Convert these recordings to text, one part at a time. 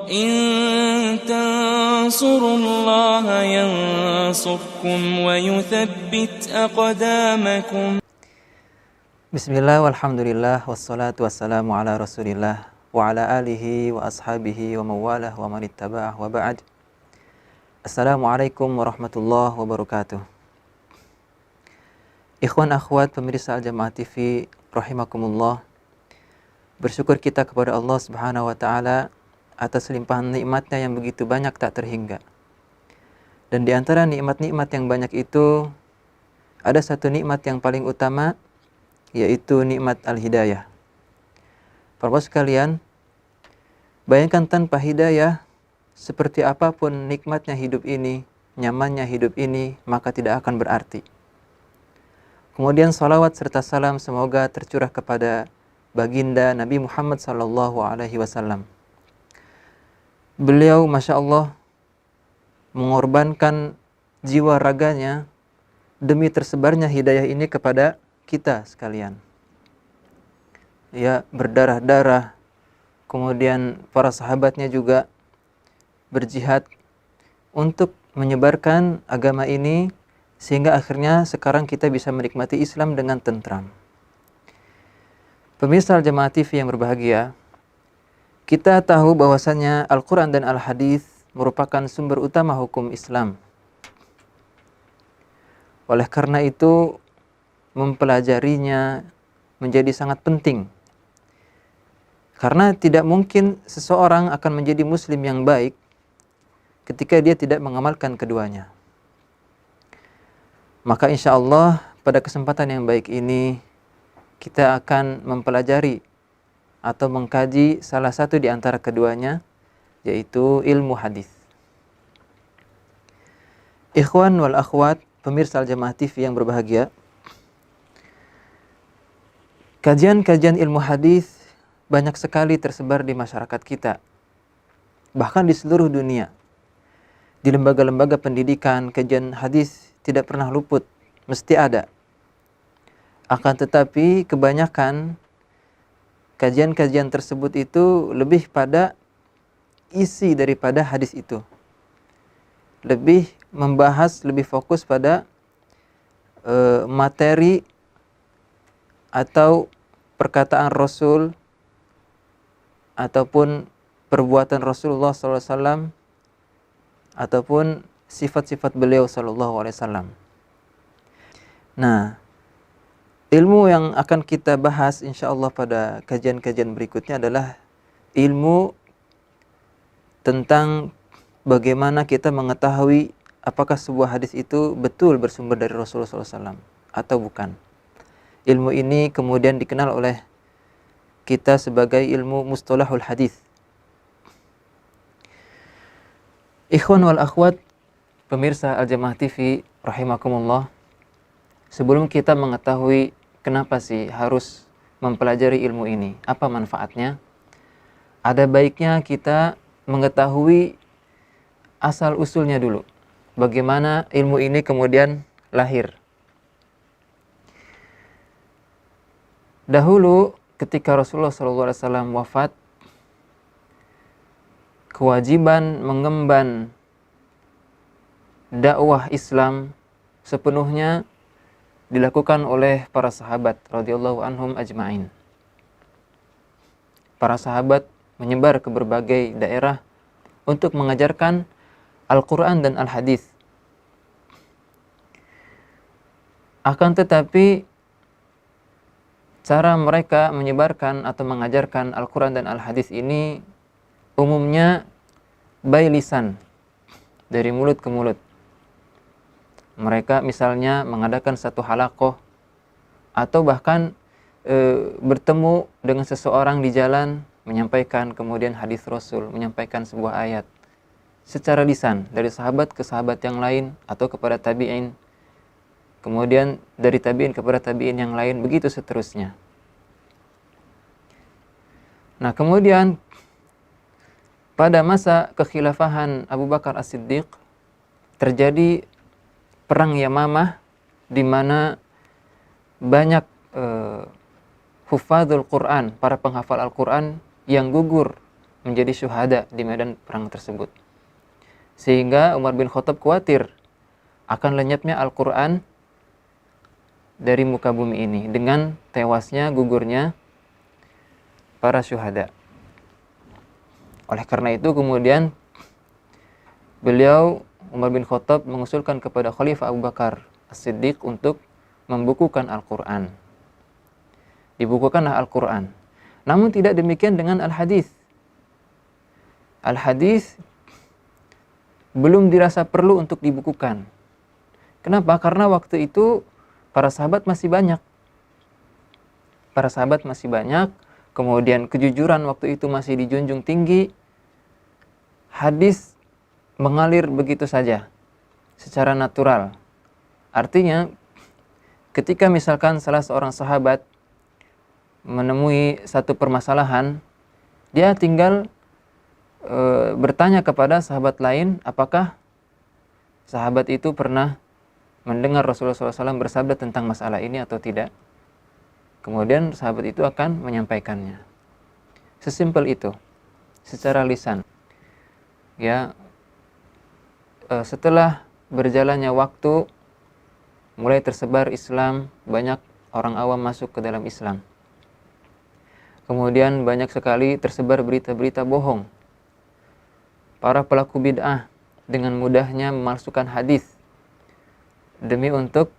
إن تنصروا الله ينصركم ويثبت أقدامكم. Bismillah, walhamdulillah, wassalatu wassalamu ala rasulillah wa ala alihi wa ashabihi wa mawalah wa manittaba'ah wa ba'd. Assalamualaikum warahmatullahi wabarakatuh. Ikhwan akhwat pemirsa Al-Jamaah TV rahimakumullah. Bersyukur kita kepada Allah Subhanahu wa taala atas limpahan nikmatnya yang begitu banyak tak terhingga. Dan di antara nikmat-nikmat yang banyak itu ada satu nikmat yang paling utama, yaitu nikmat al-hidayah. Para sekalian, bayangkan tanpa hidayah, seperti apapun nikmatnya hidup ini, nyamannya hidup ini, maka tidak akan berarti. Kemudian salawat serta salam semoga tercurah kepada baginda Nabi Muhammad SAW. Beliau, Masya Allah, mengorbankan jiwa raganya demi tersebarnya hidayah ini kepada kita sekalian. Ya, berdarah-darah. Kemudian para sahabatnya juga berjihad untuk menyebarkan agama ini, sehingga akhirnya sekarang kita bisa menikmati Islam dengan tentram. Pemirsa Al-Jamaah TV yang berbahagia, kita tahu bahwasannya Al-Quran dan Al-Hadis merupakan sumber utama hukum Islam. Oleh karena itu, mempelajarinya menjadi sangat penting. Karena tidak mungkin seseorang akan menjadi muslim yang baik ketika dia tidak mengamalkan keduanya. Maka insya Allah pada kesempatan yang baik ini kita akan mempelajari atau mengkaji salah satu di antara keduanya, yaitu ilmu hadis. Ikhwan wal akhwat pemirsa Al-Jamaah TV yang berbahagia, kajian-kajian ilmu hadis banyak sekali tersebar di masyarakat kita, bahkan di seluruh dunia. Di lembaga-lembaga pendidikan, kajian hadis tidak pernah luput, mesti ada. Akan tetapi kebanyakan kajian-kajian tersebut itu lebih pada isi daripada hadis itu. Lebih membahas, lebih fokus pada materi atau perkataan Rasul ataupun perbuatan Rasulullah SAW ataupun sifat-sifat beliau SAW. Nah, ilmu yang akan kita bahas insya Allah pada kajian-kajian berikutnya adalah ilmu tentang bagaimana kita mengetahui apakah sebuah hadis itu betul bersumber dari Rasulullah SAW atau bukan. Ilmu ini kemudian dikenal oleh kita sebagai ilmu mustalahul hadis. Ikhwan wal akhwat pemirsa Al-Jamaah TV rahimakumullah. Sebelum kita mengetahui kenapa sih harus mempelajari ilmu ini, apa manfaatnya, ada baiknya kita mengetahui asal usulnya dulu. Bagaimana ilmu ini kemudian lahir. Dahulu ketika Rasulullah SAW wafat, kewajiban mengemban dakwah Islam sepenuhnya dilakukan oleh para sahabat radhiyallahu anhum ajma'in. Para sahabat menyebar ke berbagai daerah untuk mengajarkan Al-Quran dan Al-Hadis. Akan tetapi cara mereka menyebarkan atau mengajarkan Al-Quran dan Al-Hadis ini umumnya by lisan, dari mulut ke mulut. Mereka misalnya mengadakan satu halaqah atau bahkan bertemu dengan seseorang di jalan, menyampaikan kemudian hadis Rasul, menyampaikan sebuah ayat secara lisan dari sahabat ke sahabat yang lain atau kepada tabi'in, kemudian dari tabi'in kepada tabi'in yang lain, begitu seterusnya. Nah, kemudian pada masa kekhilafahan Abu Bakar As-Siddiq terjadi perang Yamamah, di mana banyak hufadzul Quran, para penghafal Al-Quran yang gugur menjadi syuhada di medan perang tersebut. Sehingga Umar bin Khattab khawatir akan lenyapnya Al-Quran dari muka bumi ini dengan tewasnya, gugurnya para syuhada. Oleh karena itu kemudian beliau Umar bin Khattab mengusulkan kepada Khalifah Abu Bakar As-Siddiq untuk membukukan Al-Quran. Dibukukanlah Al-Quran. Namun tidak demikian dengan Al-Hadis. Al-Hadis belum dirasa perlu untuk dibukukan. Kenapa? Karena waktu itu para sahabat masih banyak. Para sahabat masih banyak. Kemudian kejujuran waktu itu masih dijunjung tinggi. Hadis mengalir begitu saja, secara natural. Artinya, ketika misalkan salah seorang sahabat menemui satu permasalahan, dia tinggal bertanya kepada sahabat lain, apakah sahabat itu pernah mendengar Rasulullah SAW bersabda tentang masalah ini atau tidak. Kemudian sahabat itu akan menyampaikannya. Sesimpel itu, secara lisan. Ya, setelah berjalannya waktu, mulai tersebar Islam, banyak orang awam masuk ke dalam Islam. Kemudian banyak sekali tersebar berita-berita bohong. Para pelaku bid'ah dengan mudahnya memalsukan hadis demi untuk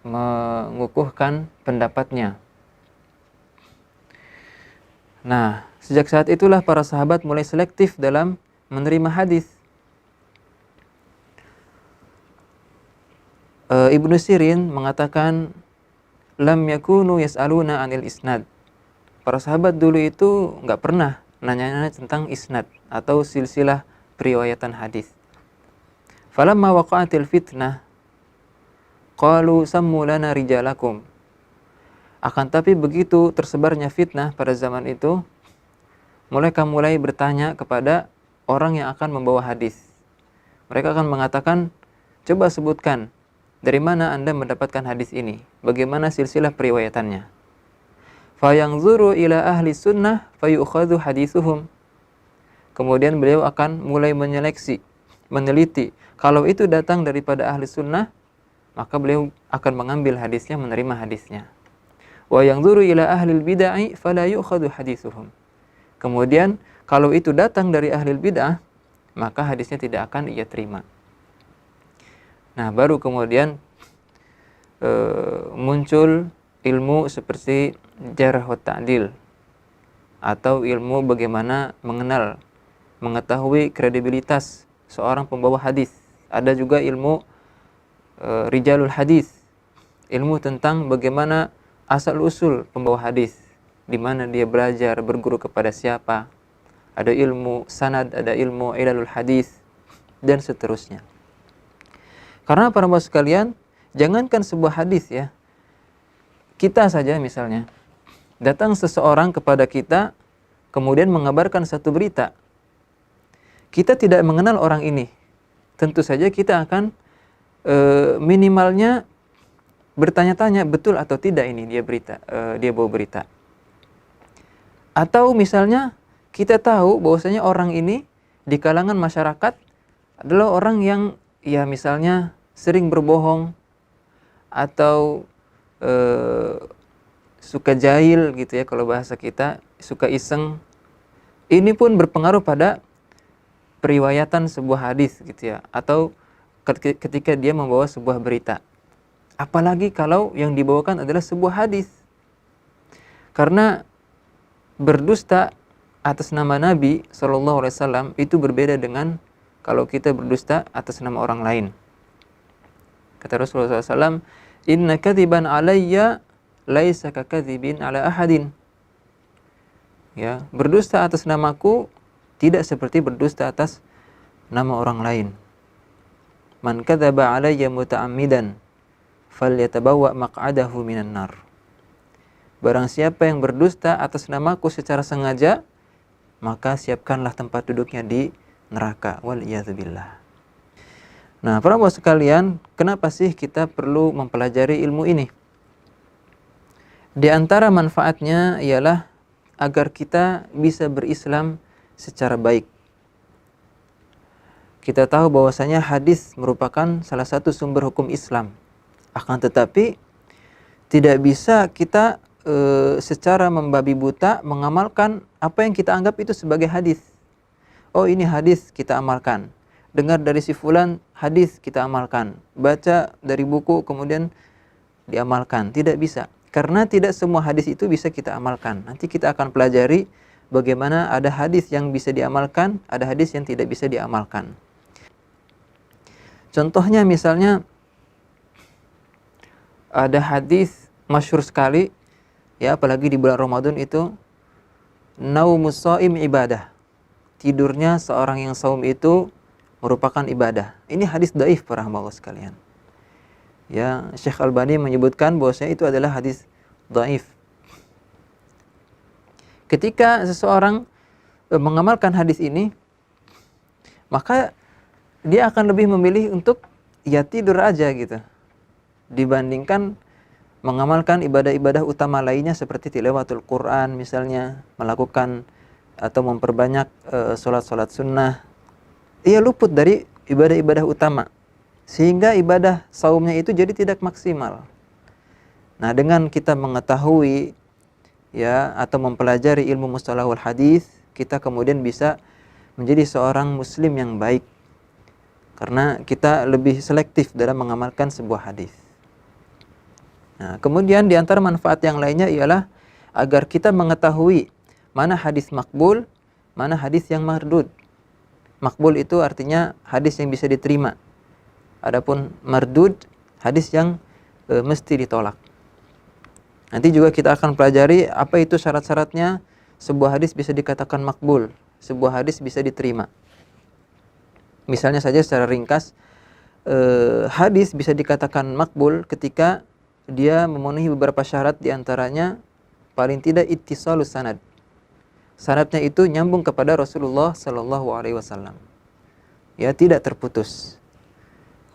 mengukuhkan pendapatnya. Nah, sejak saat itulah para sahabat mulai selektif dalam menerima hadis. Ibnu Sirin mengatakan, lam yakunu yas'aluna anil isnad. Para sahabat dulu itu nggak pernah nanya-nanya tentang isnad atau silsilah periwayatan hadis. Falamma waqa'atil fitnah qalu sammu lana rijalakum. Akan tapi begitu tersebarnya fitnah pada zaman itu, mereka mulai bertanya kepada orang yang akan membawa hadis. Mereka akan mengatakan, coba sebutkan dari mana Anda mendapatkan hadis ini, bagaimana silsilah periwayatannya. Fayanzuru ila ahli sunnah fayukhadhu hadithuhum. Kemudian beliau akan mulai menyeleksi, meneliti. Kalau itu datang daripada ahli sunnah, maka beliau akan mengambil hadisnya, menerima hadisnya. Wa yanzuru ila ahlil bid'ah fala yu'khadhu hadithuhum. Kemudian kalau itu datang dari ahlil bid'ah, maka hadisnya tidak akan ia terima. Nah, baru kemudian muncul ilmu seperti jarh wa ta'dil, atau ilmu bagaimana mengetahui kredibilitas seorang pembawa hadis. Ada juga ilmu rijalul hadis, ilmu tentang bagaimana asal usul pembawa hadis, di mana dia belajar, berguru kepada siapa. Ada ilmu sanad, ada ilmu ilalul hadis, dan seterusnya. Karena para bapak sekalian, jangankan sebuah hadis ya, kita saja misalnya, datang seseorang kepada kita, kemudian mengabarkan satu berita. Kita tidak mengenal orang ini. Tentu saja kita akan minimalnya bertanya-tanya betul atau tidak ini dia bawa berita. Atau misalnya kita tahu bahwasanya orang ini di kalangan masyarakat adalah orang yang ya misalnya sering berbohong atau suka jahil gitu ya, kalau bahasa kita, suka iseng. Ini pun berpengaruh pada periwayatan sebuah hadis gitu ya, atau ketika dia membawa sebuah berita. Apalagi kalau yang dibawakan adalah sebuah hadis. Karena berdusta atas nama Nabi SAW itu berbeda dengan kalau kita berdusta atas nama orang lain. Kata Rasulullah SAW, inna kadhiban alayya laisa kakadzibin ala ahadin. Ya, berdusta atas namaku tidak seperti berdusta atas nama orang lain. Man kadzaba alayya muta'ammidan falyatabawwa maq'adahu minan nar. Barang siapa yang berdusta atas namaku secara sengaja, maka siapkanlah tempat duduknya di neraka. Wal iyadzubillah. Nah, para bapak sekalian, kenapa sih kita perlu mempelajari ilmu ini? Di antara manfaatnya ialah agar kita bisa berislam secara baik. Kita tahu bahwasanya hadis merupakan salah satu sumber hukum Islam. Akan tetapi tidak bisa kita secara membabi buta mengamalkan apa yang kita anggap itu sebagai hadis. Oh, ini hadis, kita amalkan. Dengar dari si fulan, hadis, kita amalkan. Baca dari buku, kemudian diamalkan. Tidak bisa. Karena tidak semua hadis itu bisa kita amalkan. Nanti kita akan pelajari bagaimana ada hadis yang bisa diamalkan, ada hadis yang tidak bisa diamalkan. Contohnya misalnya ada hadis masyhur sekali, ya apalagi di bulan Ramadan itu, naumus shaim ibadah. Tidurnya seorang yang saum itu merupakan ibadah. Ini hadis dhaif para hamba Allah sekalian. Ya, Syekh Albani menyebutkan bahwasanya itu adalah hadis dhaif. Ketika seseorang mengamalkan hadis ini, maka dia akan lebih memilih untuk ya tidur aja gitu, dibandingkan mengamalkan ibadah-ibadah utama lainnya seperti tilawatul Quran misalnya, melakukan atau memperbanyak sholat-sholat sunnah. Ia luput dari ibadah-ibadah utama, sehingga ibadah saumnya itu jadi tidak maksimal. Nah, dengan kita mengetahui ya atau mempelajari ilmu mustalahul hadis, kita kemudian bisa menjadi seorang muslim yang baik. Karena kita lebih selektif dalam mengamalkan sebuah hadis. Nah, kemudian di antara manfaat yang lainnya ialah agar kita mengetahui mana hadis makbul, mana hadis yang mardud. Makbul itu artinya hadis yang bisa diterima. Adapun mardud, hadis yang mesti ditolak. Nanti juga kita akan pelajari apa itu syarat-syaratnya sebuah hadis bisa dikatakan makbul, sebuah hadis bisa diterima. Misalnya saja secara ringkas, hadis bisa dikatakan makbul ketika dia memenuhi beberapa syarat, diantaranya paling tidak ittisalus sanad. Sanadnya itu nyambung kepada Rasulullah Sallallahu Alaihi Wasallam. Ya, tidak terputus.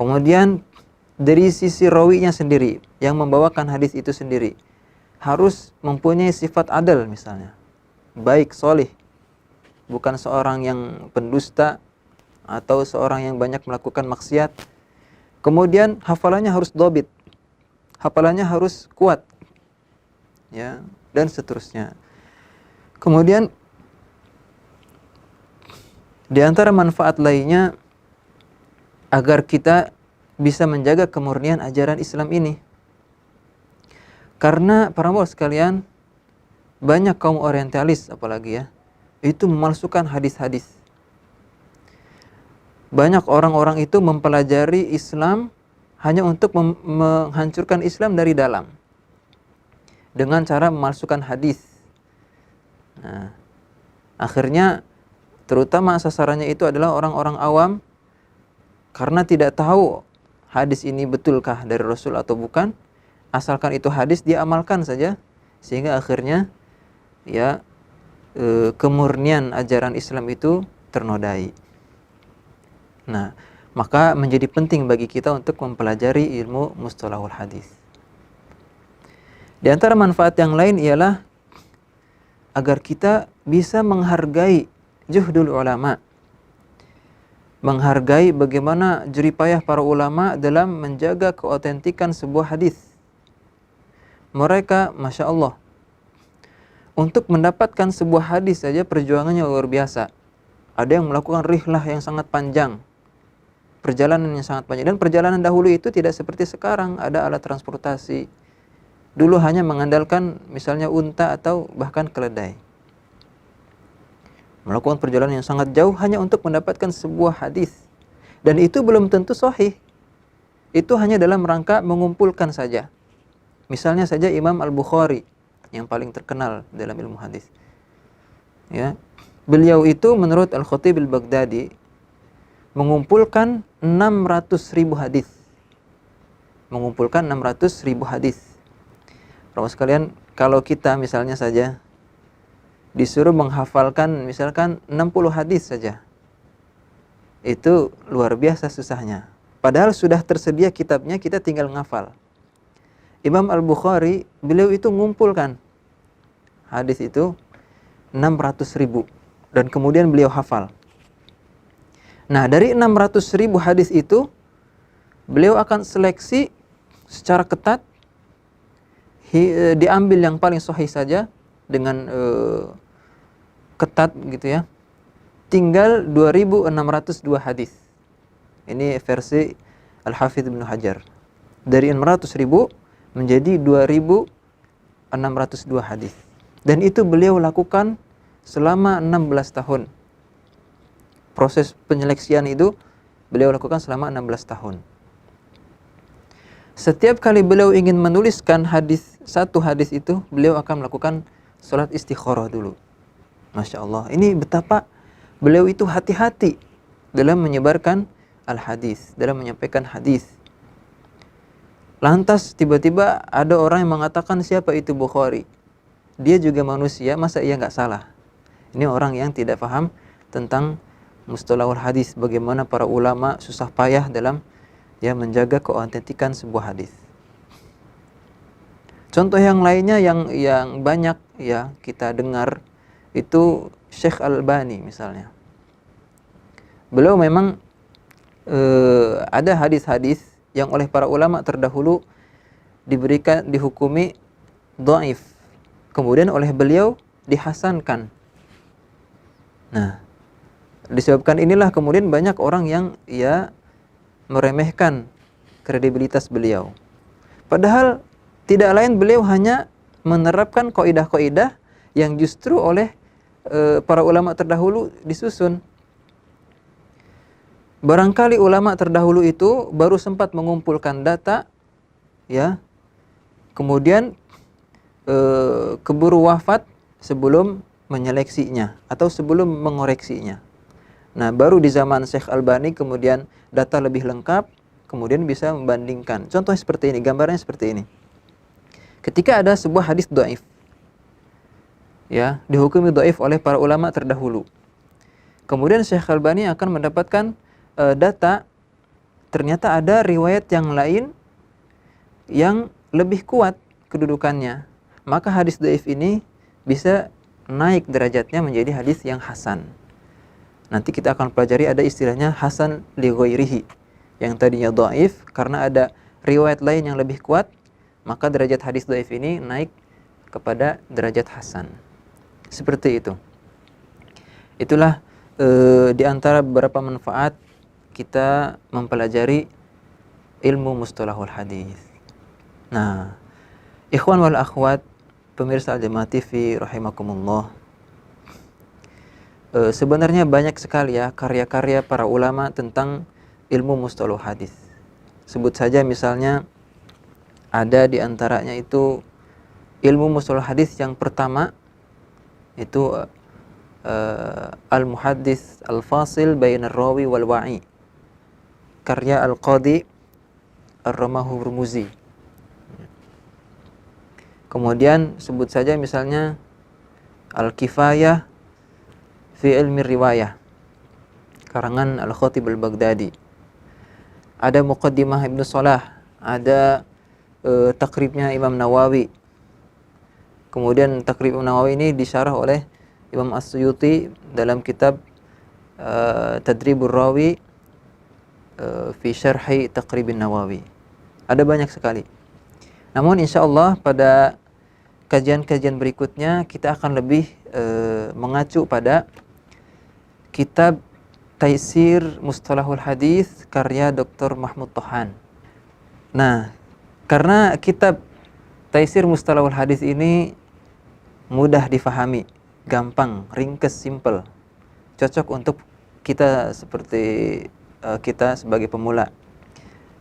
Kemudian dari sisi rawinya sendiri, yang membawakan hadis itu sendiri, harus mempunyai sifat adil misalnya. Baik, solih. Bukan seorang yang pendusta atau seorang yang banyak melakukan maksiat. Kemudian hafalannya harus dhabit. Hafalannya harus kuat. Ya, dan seterusnya. Kemudian di antara manfaat lainnya agar kita bisa menjaga kemurnian ajaran Islam ini. Karena para hamba sekalian, banyak kaum orientalis apalagi ya, itu memalsukan hadis-hadis. Banyak orang-orang itu mempelajari Islam hanya untuk menghancurkan Islam dari dalam, dengan cara memalsukan hadis. Nah, akhirnya terutama sasarannya itu adalah orang-orang awam, karena tidak tahu hadis ini betulkah dari Rasul atau bukan. Asalkan itu hadis, dia amalkan saja, sehingga akhirnya ya kemurnian ajaran Islam itu ternodai. Nah, maka menjadi penting bagi kita untuk mempelajari ilmu mustalahul hadis. Di antara manfaat yang lain ialah agar kita bisa menghargai juhdul ulama, menghargai bagaimana jeripayah para ulama dalam menjaga keautentikan sebuah hadis. Mereka, Masya Allah, untuk mendapatkan sebuah hadis saja perjuangannya luar biasa. Ada yang melakukan rihlah yang sangat panjang, perjalanan yang sangat panjang. Dan perjalanan dahulu itu tidak seperti sekarang, ada alat transportasi. Dulu hanya mengandalkan misalnya unta atau bahkan keledai. Melakukan perjalanan yang sangat jauh hanya untuk mendapatkan sebuah hadis. Dan itu belum tentu sahih. Itu hanya dalam rangka mengumpulkan saja. Misalnya saja Imam Al-Bukhari yang paling terkenal dalam ilmu hadis. Ya. Beliau itu menurut Al-Khatib Al-Baghdadi mengumpulkan 600.000 hadis. Mengumpulkan 600.000 hadis. Para sekalian, kalau kita misalnya saja disuruh menghafalkan misalkan 60 hadis saja, itu luar biasa susahnya. Padahal sudah tersedia kitabnya, kita tinggal menghafal. Imam Al-Bukhari, beliau itu mengumpulkan hadis itu 600.000. dan kemudian beliau hafal. Nah, dari 600.000 hadis itu beliau akan seleksi secara ketat, diambil yang paling sahih saja dengan ketat gitu ya. Tinggal 2.602 hadis. Ini versi Al-Hafidz Ibnu Hajar. Dari 600.000 menjadi 2.602 hadis. Dan itu beliau lakukan selama 16 tahun. Proses penyeleksian itu beliau lakukan selama 16 tahun. Setiap kali beliau ingin menuliskan satu hadis itu, beliau akan melakukan sholat istikharah dulu. Masya Allah, ini betapa beliau itu hati-hati dalam menyebarkan al-hadis, dalam menyampaikan hadis. Lantas tiba-tiba ada orang yang mengatakan, siapa itu Bukhari? Dia juga manusia, masa ia nggak salah? Ini orang yang tidak paham tentang mustalahul hadis, bagaimana para ulama susah payah dalam menjaga keautentikan sebuah hadis. Contoh yang lainnya yang banyak ya kita dengar itu Syekh Al-Albani misalnya. Beliau memang ada hadis-hadis yang oleh para ulama terdahulu dihukumi dhaif, kemudian oleh beliau dihasankan. Nah, disebabkan inilah kemudian banyak orang yang meremehkan kredibilitas beliau. Padahal tidak lain beliau hanya menerapkan kaidah-kaidah yang justru oleh para ulama terdahulu disusun. Barangkali ulama terdahulu itu baru sempat mengumpulkan data, ya, kemudian keburu wafat sebelum menyeleksinya atau sebelum mengoreksinya. Nah, baru di zaman Syekh Albani kemudian data lebih lengkap, kemudian bisa membandingkan. Contoh seperti ini, gambarnya seperti ini. Ketika ada sebuah hadis dhaif, ya, dihukumi dhaif oleh para ulama terdahulu. Kemudian Syekh Albani akan mendapatkan data, ternyata ada riwayat yang lain yang lebih kuat kedudukannya. Maka hadis dhaif ini bisa naik derajatnya menjadi hadis yang hasan. Nanti kita akan pelajari ada istilahnya hasan li ghairihi. Yang tadinya dhaif karena ada riwayat lain yang lebih kuat, maka derajat hadis dhaif ini naik kepada derajat hasan. Seperti itu. Itulah di antara beberapa manfaat kita mempelajari ilmu mustalahul hadis. Nah, ikhwan wal akhwat, pemirsa Al-Jamaah TV rahimakumullah. Sebenarnya banyak sekali ya karya-karya para ulama tentang ilmu mustalahul hadis. Sebut saja misalnya ada di antaranya itu ilmu mustalahul hadis yang pertama itu Al-Muhaddis Al-Fasil Bainar Rawi wal Wa'i, karya Al-Qadi Ar-Ramahurmuzi. Kemudian sebut saja misalnya Al-Kifayah fi Ilmi Riwayah, karangan Al-Khatib Al-Baghdadi. Ada Muqaddimah Ibnu Salah, ada takribnya Imam Nawawi. Kemudian takrib Imam Nawawi ini disyarah oleh Imam As-Suyuti dalam kitab Tadribur Rawi fi Syarhi Taqribin Nawawi. Ada banyak sekali. Namun insyaallah pada kajian-kajian berikutnya kita akan lebih mengacu pada kitab Taisir Mustalahul Hadis karya Dr. Mahmud Tohan. Nah, karena kitab Taisir Mustalahul Hadis ini mudah difahami, gampang, ringkas, simple, cocok untuk kita seperti kita sebagai pemula.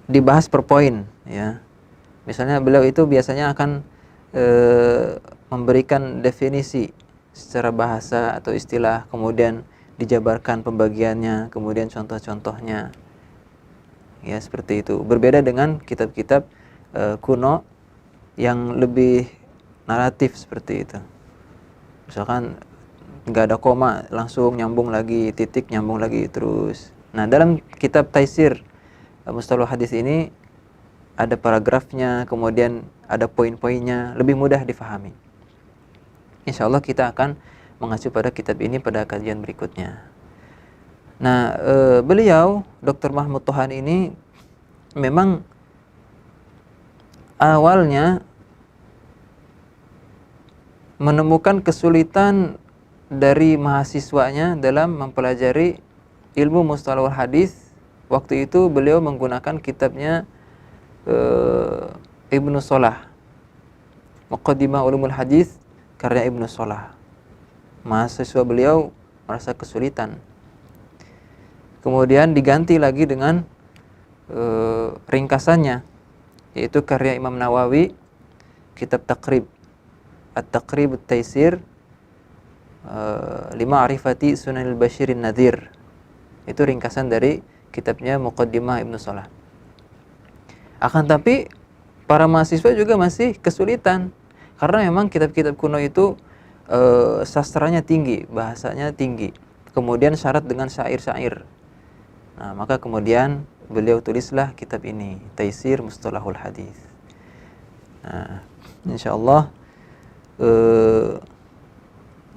Dibahas per poin, ya. Misalnya beliau itu biasanya akan memberikan definisi secara bahasa atau istilah, kemudian dijabarkan pembagiannya, kemudian contoh-contohnya, ya seperti itu. Berbeda dengan kitab-kitab kuno yang lebih naratif seperti itu. Misalkan nggak ada koma, langsung nyambung lagi, titik nyambung lagi terus. Nah, dalam kitab Taisir Mustalahul Hadis ini ada paragrafnya, kemudian ada poin-poinnya, lebih mudah difahami. Insyaallah kita akan mengacu pada kitab ini pada kajian berikutnya. Nah, beliau Dr. Mahmud Tohan ini memang awalnya menemukan kesulitan dari mahasiswanya dalam mempelajari ilmu mustalahul hadis. Waktu itu beliau menggunakan kitabnya Ibnu Salah, Muqaddimah Ulumul Hadis karya Ibnu Salah. Mahasiswa beliau merasa kesulitan. Kemudian diganti lagi dengan ringkasannya, yaitu karya Imam Nawawi, kitab Taqrib, At-Taqrib At-Taisir lima arifati Sunanil Bashirin Nadhir. Itu ringkasan dari kitabnya Muqaddimah Ibnu Salah. Akan tapi para mahasiswa juga masih kesulitan, karena memang kitab-kitab kuno itu sastranya tinggi, bahasanya tinggi, kemudian syarat dengan syair-syair. Nah, maka kemudian beliau tulislah kitab ini, Taisir Mustalahul Hadis. Nah, insyaallah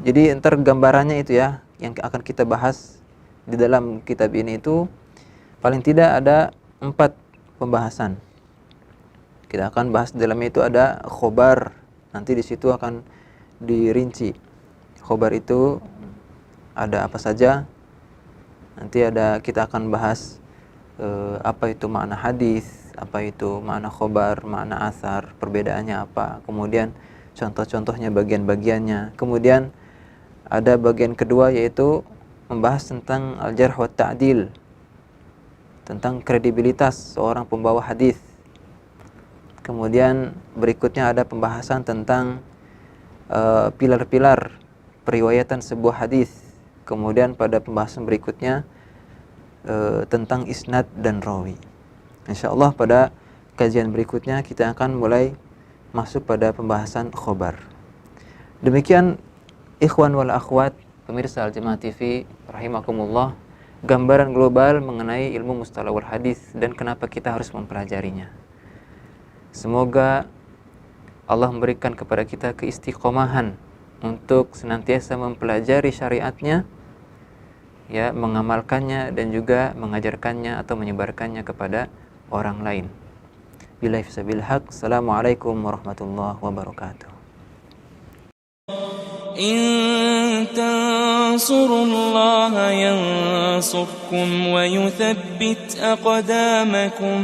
jadi entar gambarannya itu ya yang akan kita bahas di dalam kitab ini, itu paling tidak ada 4 pembahasan. Kita akan bahas di dalamnya itu ada khobar. Nanti di situ akan dirinci khobar itu ada apa saja. Nanti kita akan bahas apa itu makna hadis, apa itu makna khobar, makna asar, perbedaannya apa, kemudian contoh-contohnya, bagian-bagiannya. Kemudian ada bagian kedua, yaitu membahas tentang al-jarh wa ta'dil, tentang kredibilitas seorang pembawa hadis. Kemudian berikutnya ada pembahasan tentang pilar-pilar periwayatan sebuah hadis. Kemudian pada pembahasan berikutnya tentang isnad dan rawi. Insyaallah pada kajian berikutnya kita akan mulai masuk pada pembahasan khobar. Demikian ikhwan wal akhwat pemirsa Al-Jamaah TV rahimakumullah, gambaran global mengenai ilmu mustalahul hadis dan kenapa kita harus mempelajarinya. Semoga Allah memberikan kepada kita keistiqomahan untuk senantiasa mempelajari syariatnya, ya, mengamalkannya dan juga mengajarkannya atau menyebarkannya kepada orang lain. Billahi fisabil haq. Assalamualaikum warahmatullahi wabarakatuh. إن تنصروا الله ينصركم ويثبت أقدامكم